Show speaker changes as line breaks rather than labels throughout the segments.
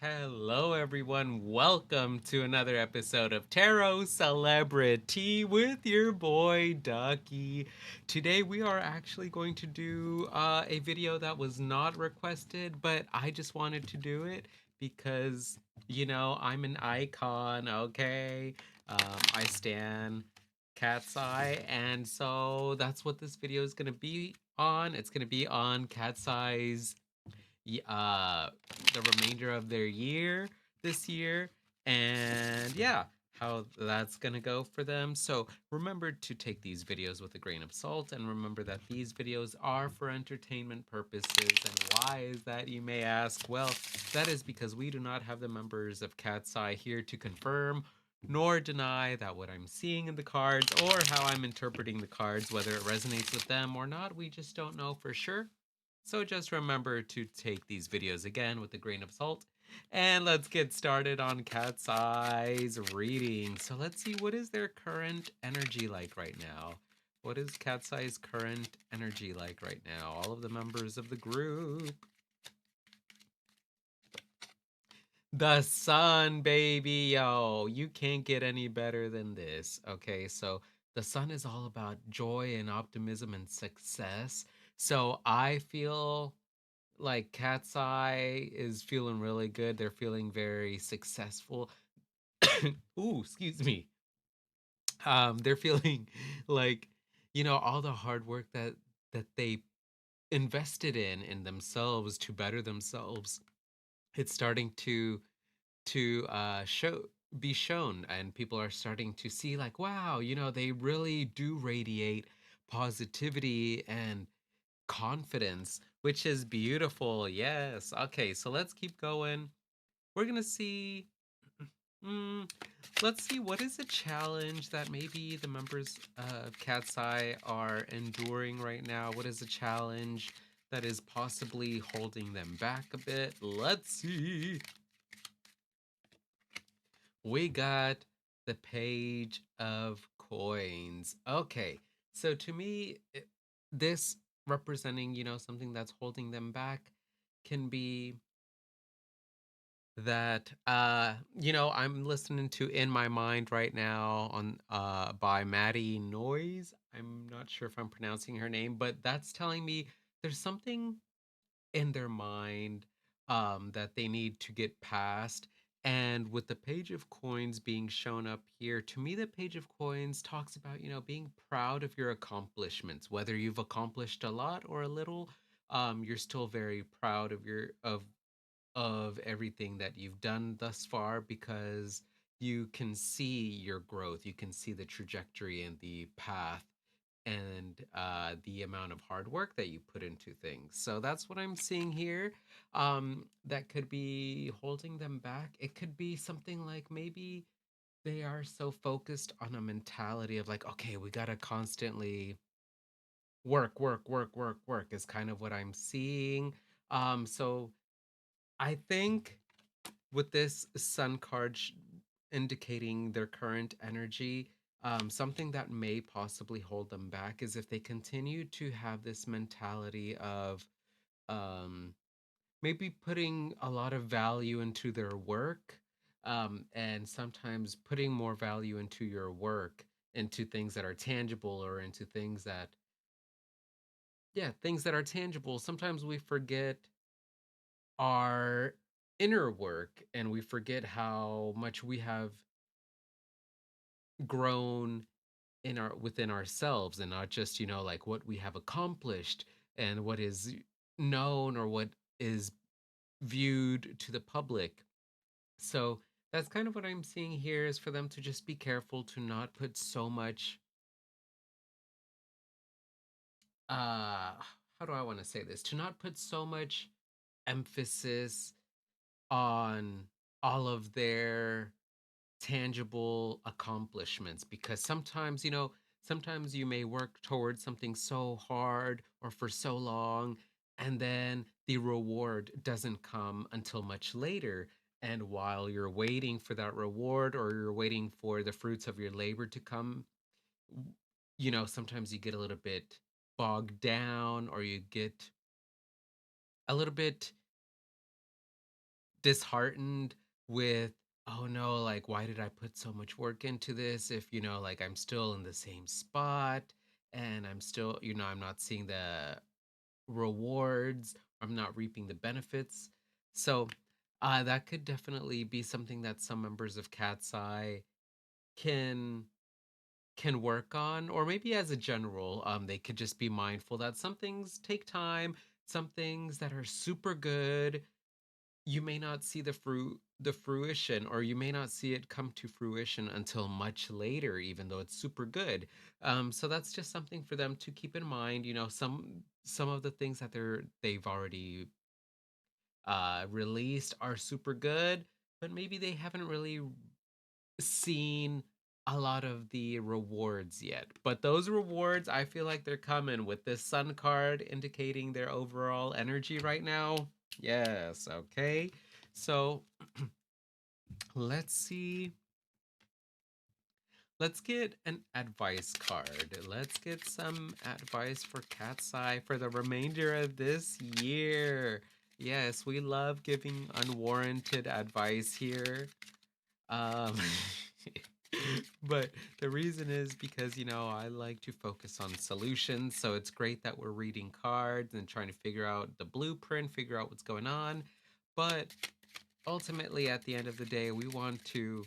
Hello, everyone. Welcome to another episode of TarotCelebritea with your boy Ducky. Today, we are actually going to do a video that was not requested, but I just wanted to do it because, I'm an icon, okay? I stan KATSEYE, and so that's what this video is going to be on. It's going to be on KATSEYE's uh the remainder of their year this year, and yeah, how that's gonna go for them. So remember to take these videos with a grain of salt, and remember that these videos are for entertainment purposes. And why is that, you may ask? Well, that is because we do not have the members of KATSEYE here to confirm nor deny that what I'm seeing in the cards or how I'm interpreting the cards, whether it resonates with them or not, we just don't know for sure. So just remember to take these videos again with a grain of salt. And let's get started on KATSEYE's reading. So let's see, what is their current energy like right now? What is KATSEYE's current energy like right now? All of the members of the group. The sun, baby, yo. You can't get any better than this. Okay, so the sun is all about joy and optimism and success. So I feel like Cat's Eye is feeling really good. They're feeling very successful. Ooh, excuse me. They're feeling like, all the hard work that they invested in themselves to better themselves. It's starting to be shown, and people are starting to see like, wow, they really do radiate positivity and confidence, which is beautiful. Yes. Okay, so let's keep going. We're gonna see. Mm, let's see, what is a challenge that maybe the members of Cat's Eye are enduring right now? What is a challenge that is possibly holding them back a bit? Let's see. We got the Page of Coins. Okay, so to me, this representing, something that's holding them back can be that I'm listening to In My Mind right now on by Maddie Noise. I'm not sure if I'm pronouncing her name, but that's telling me there's something in their mind that they need to get past. And with the Page of Coins being shown up here, to me, the Page of Coins talks about, being proud of your accomplishments, whether you've accomplished a lot or a little. You're still very proud of everything that you've done thus far, because you can see your growth, you can see the trajectory and the path, and the amount of hard work that you put into things. So that's what I'm seeing here. That could be holding them back. It could be something like maybe they are so focused on a mentality of like, okay, we gotta constantly work, work, work, work, work, is kind of what I'm seeing. So I think with this sun card indicating their current energy, something that may possibly hold them back is if they continue to have this mentality of um, maybe putting a lot of value into their work, and sometimes putting more value into your work, into things that are tangible, or into things that, yeah, things that are tangible. Sometimes we forget our inner work, and we forget how much we have grown in our within ourselves, and not just, like what we have accomplished and what is known or what is viewed to the public. So that's kind of what I'm seeing here, is for them to just be careful to not put so much how do I want to say this, to not put so much emphasis on all of their tangible accomplishments, because sometimes, sometimes you may work towards something so hard or for so long, and then the reward doesn't come until much later. And while you're waiting for that reward, or you're waiting for the fruits of your labor to come, sometimes you get a little bit bogged down, or you get a little bit disheartened with, oh no, like why did I put so much work into this if like I'm still in the same spot and I'm still, I'm not seeing the rewards, I'm not reaping the benefits. So that could definitely be something that some members of Cat's Eye can work on, or maybe as a general, they could just be mindful that some things take time, some things that are super good, you may not see the fruition, or you may not see it come to fruition until much later, even though it's super good. So that's just something for them to keep in mind. Some of the things that they've already released are super good, but maybe they haven't really seen a lot of the rewards yet. But those rewards, I feel like they're coming with this sun card indicating their overall energy right now. Yes, okay. So let's see. Let's get an advice card. Let's get some advice for Cat's Eye for the remainder of this year. Yes, we love giving unwarranted advice here. Um, but the reason is because, I like to focus on solutions. So it's great that we're reading cards and trying to figure out the blueprint, figure out what's going on. But ultimately, at the end of the day, we want to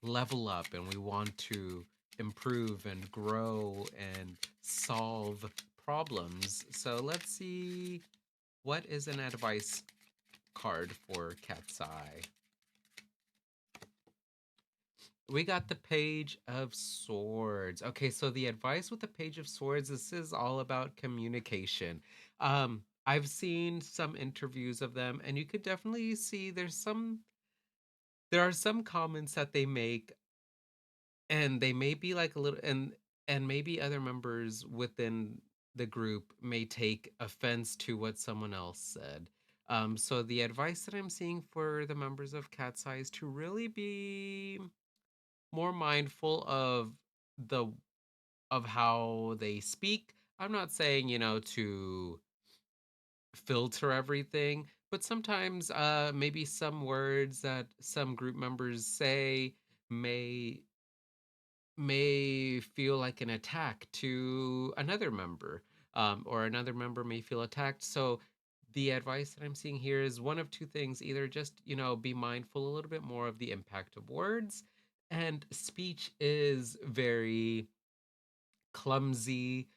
level up and we want to improve and grow and solve problems. So let's see, what is an advice card for Cat's Eye? We got the Page of Swords. Okay, so the advice with the Page of Swords, this is all about communication. I've seen some interviews of them, and you could definitely see there are some comments that they make, and they may be like a little, and maybe other members within the group may take offense to what someone else said. So the advice that I'm seeing for the members of Cat's Eye is to really be more mindful the of how they speak. I'm not saying, to filter everything, but sometimes maybe some words that some group members say may feel like an attack to another member, or another member may feel attacked. So the advice that I'm seeing here is one of two things: either just, be mindful a little bit more of the impact of words, and speech is very clumsy.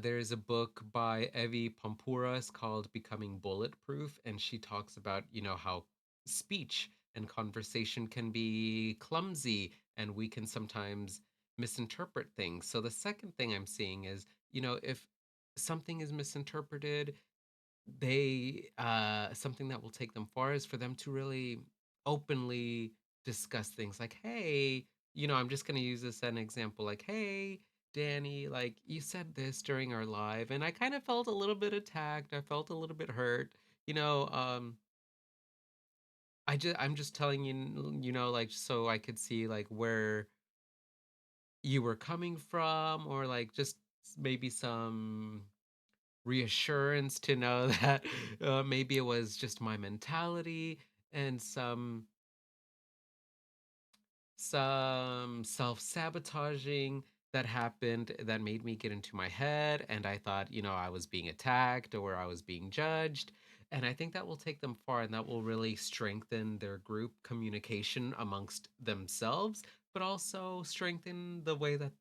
There's a book by Evie Pampuras called Becoming Bulletproof, and she talks about, how speech and conversation can be clumsy and we can sometimes misinterpret things. So the second thing I'm seeing is, if something is misinterpreted, they something that will take them far is for them to really openly discuss things like, hey, I'm just going to use this as an example, like, hey Danny, like you said this during our live and I kind of felt a little bit attacked, I felt a little bit hurt, you know um I'm just telling you, like so I could see like where you were coming from, or like just maybe some reassurance to know that maybe it was just my mentality, and some self-sabotaging that happened that made me get into my head, and I thought, I was being attacked or I was being judged. And I think that will take them far, and that will really strengthen their group communication amongst themselves, but also strengthen the way that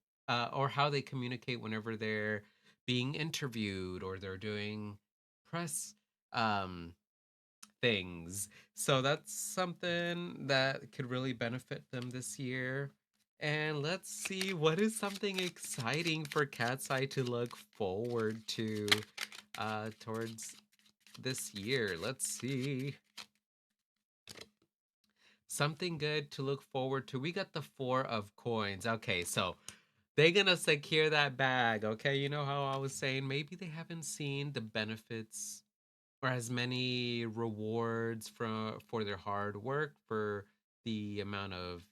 or how they communicate whenever they're being interviewed or they're doing press um things. So that's something that could really benefit them this year. And let's see, what is something exciting for Cat's Eye to look forward to towards this year? Let's see. Something good to look forward to. We got the Four of Coins. Okay, so they're gonna secure that bag. Okay, you know how I was saying maybe they haven't seen the benefits or as many rewards for their hard work, for the amount of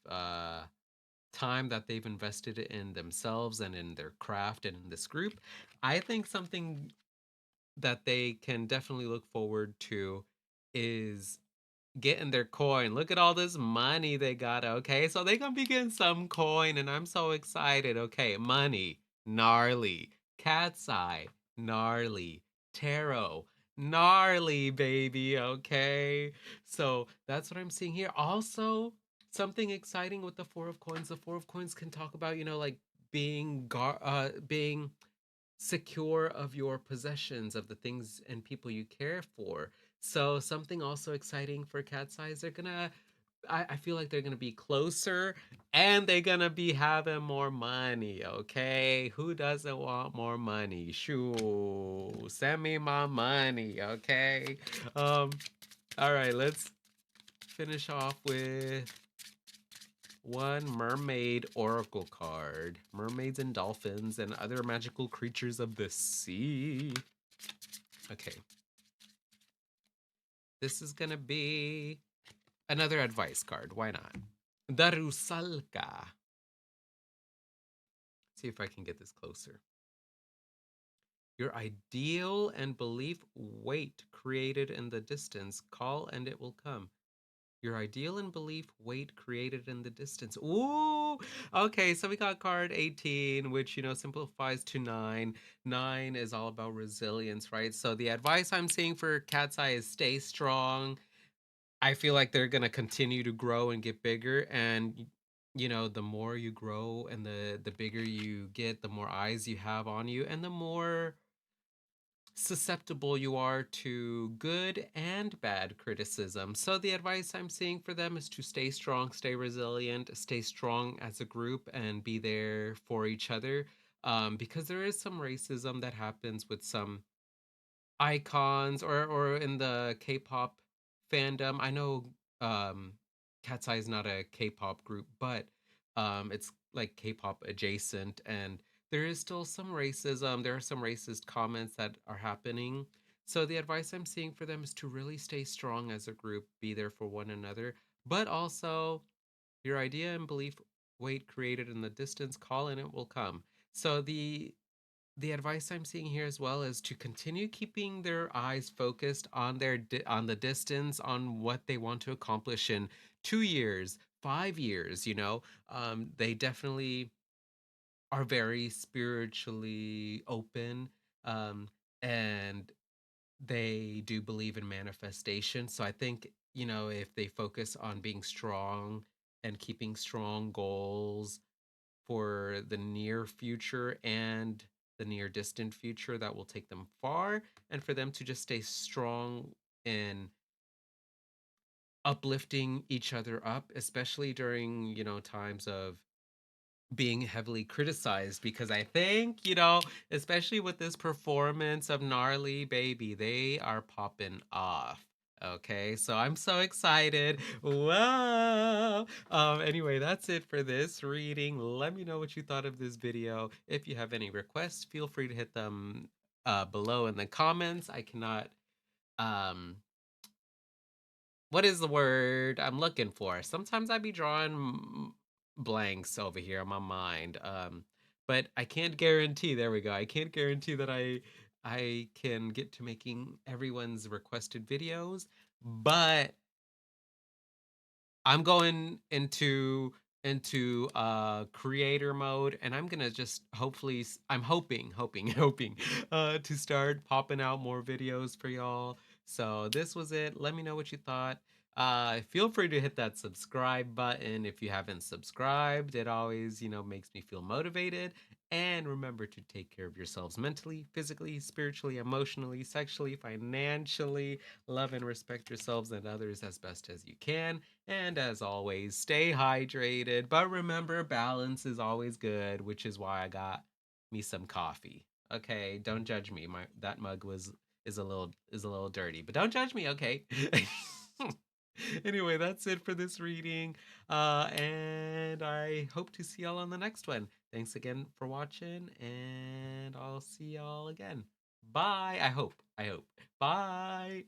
time that they've invested in themselves and in their craft and in this group. I think something that they can definitely look forward to is getting their coin. Look at all this money they got, okay? So they gonna be getting some coin, and I'm so excited. Okay, money, gnarly. Cat's eye, gnarly. Tarot, gnarly, baby, okay? So that's what I'm seeing here. Also, something exciting with the Four of Coins. The Four of Coins can talk about, like being secure of your possessions, of the things and people you care for. So something also exciting for Cat's Eyes, they're gonna I feel like they're gonna be closer and they're gonna be having more money, okay? Who doesn't want more money? Shoo, send me my money, okay? Um, all right, let's finish off with one mermaid oracle card. Mermaids and dolphins and other magical creatures of the sea. Okay. This is gonna be another advice card. Why not? Darusalka. See if I can get this closer. Your ideal and belief wait created in the distance. Call and it will come. Your ideal and belief wait created in the distance. Ooh, okay. So we got card 18, which simplifies to 9. 9 is all about resilience, right? So the advice I'm seeing for Cat's Eye is stay strong. I feel like they're gonna continue to grow and get bigger, and the more you grow and the bigger you get, the more eyes you have on you, and the more susceptible you are to good and bad criticism. So the advice I'm seeing for them is to stay strong, stay resilient, stay strong as a group, and be there for each other. Because there is some racism that happens with some icons or in the K-pop fandom. I know um Cat's Eye is not a K-pop group, but it's like K-pop adjacent, and there is still some racism. There are some racist comments that are happening. So the advice I'm seeing for them is to really stay strong as a group, be there for one another, but also your idea and belief wait created in the distance, call and it will come. So the advice I'm seeing here as well is to continue keeping their eyes focused on on the distance, on what they want to accomplish in 2 years, 5 years. They definitely are very spiritually open, um, and they do believe in manifestation. So I think if they focus on being strong and keeping strong goals for the near future and the near distant future, that will take them far, and for them to just stay strong in uplifting each other up, especially during times of being heavily criticized, because I think especially with this performance of Gnarly Baby, they are popping off. Okay, so I'm so excited. Wow. Anyway, that's it for this reading. Let me know what you thought of this video. If you have any requests, feel free to hit them below in the comments. I cannot um what is the word I'm looking for? Sometimes I be drawing blanks over here in my mind. But I can't guarantee, there we go. I can't guarantee that I can get to making everyone's requested videos, but I'm going into creator mode, and I'm gonna just hopefully I'm hoping to start popping out more videos for y'all. So this was it. Let me know what you thought. Feel free to hit that subscribe button if you haven't subscribed. It always makes me feel motivated. And remember to take care of yourselves mentally, physically, spiritually, emotionally, sexually, financially. Love and respect yourselves and others as best as you can. And as always, stay hydrated. But remember, balance is always good, which is why I got me some coffee. Okay, don't judge me. That mug is a little dirty, but don't judge me, okay? Anyway, that's it for this reading. And I hope to see y'all on the next one. Thanks again for watching, and I'll see y'all again. Bye. I hope. Bye.